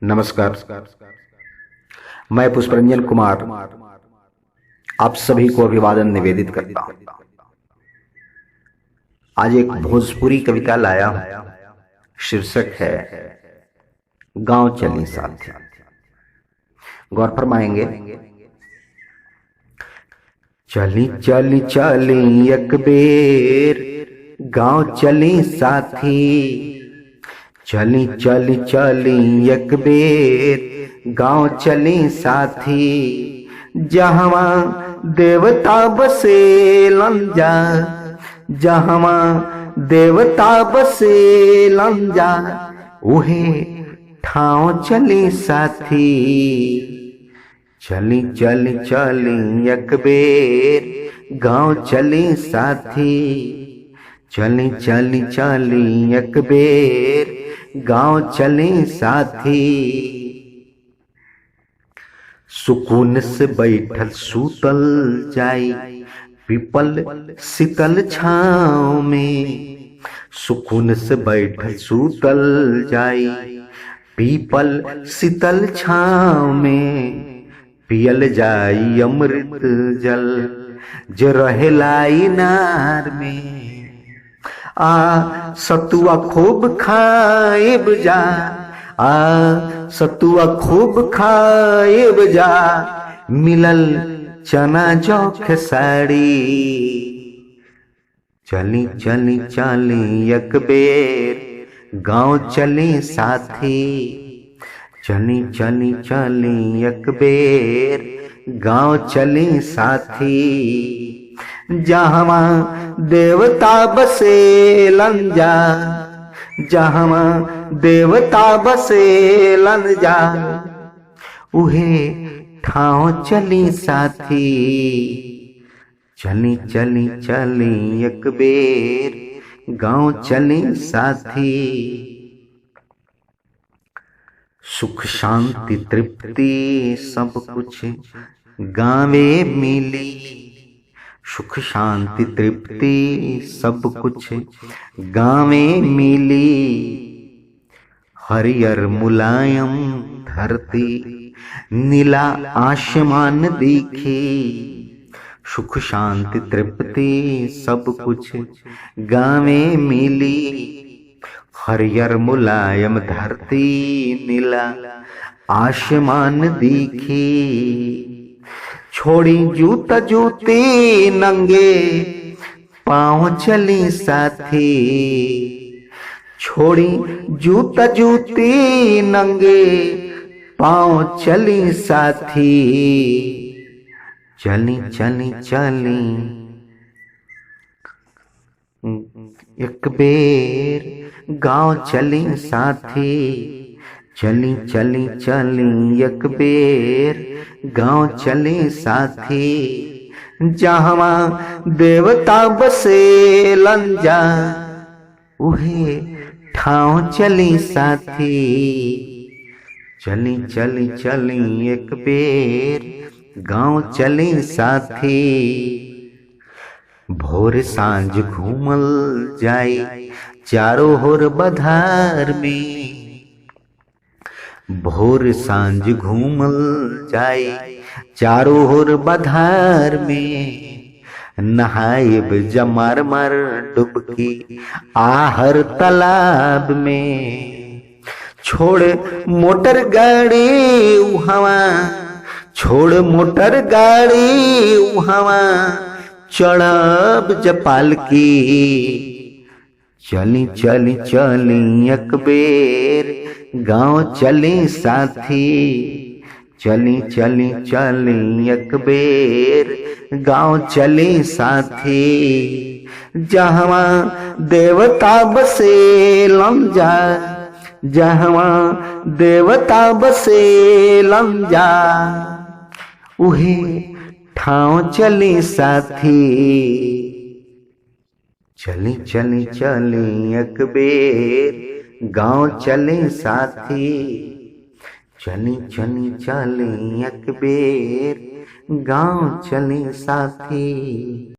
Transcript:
नमस्कार। मैं पुष्परंजन कुमार आप सभी को अभिवादन निवेदित करता हूं। आज एक भोजपुरी कविता लाया हूं। शीर्षक है गांव चली साथी। गौर फरमाएंगे। चली चली चली एक बेर गांव चली साथी। चली चली चली एक बेर गांव चली साथी। जहवा देवता बसे लंजा, जहवा देवता बसे लंजा, उहे ठाव चली साथी। चली चली चली एक बेर गांव चली साथी। चली चली चली एक बेर गांव चली साथी। सुकून से बैठल सूतल जाई पीपल शीतल छाँव में। सुकून से बैठल सूतल जाई पीपल शीतल छाँव में। पियल जाई अमृत जल जो रहेलाई नार में। आ सतुआ खूब खाएब जा, आ सतुआ खूब खाएब जा, मिलल चना जौ खेसारी। चली चली चली एक बेर गांव चली साथी। चली चली चली एक बेर गांव चली साथी। जहवा देवता बसे लंजा, जहवा देवता बसे लंजा, उहे ठाव चली साथी। चली चली चली एक बेर गांव चली साथी। सुख शांति तृप्ति सब कुछ गावे मिली। सुख शांति तृप्ति सब कुछ गावे मिली। हरियर मुलायम धरती नीला आसमान दिखी। सुख शांति तृप्ति सब कुछ गावे मिली। हरियर मुलायम धरती नीला आसमान दिखी। छोड़ी जूता जूती नंगे पाँव चली साथी। छोड़ी जूता जूती नंगे पाँव चली साथी। चली चली चली एक बेर गांव चली साथी। चली चली चली एक बेर गांव चली साथी। जहवा देवता बसे लंजा, उहे ठाव चली साथी। चली चली चली एक बेर गांव चली साथी। भोर सांझ घूमल जाई चारों होर बधार में। भोर सांझ घूमल जाई चारों होर बधार में। नहाएब जमार मार डुबकी आहर तालाब में। छोड़ मोटर गाड़ी उहवा, छोड़ मोटर गाड़ी उहवा, चढ़ब जपाल की। चली चली चली एक बेर गांव चली साथी। चली चली चली एक बेर गांव चली साथी। जहवा देवता बसे लंजा, जहवा देवता बसे लंजा, उहे ठाव चली साथी। चली चली चली एक बेर गांव चली साथी। चली चली चली एक बेर गांव चली साथी।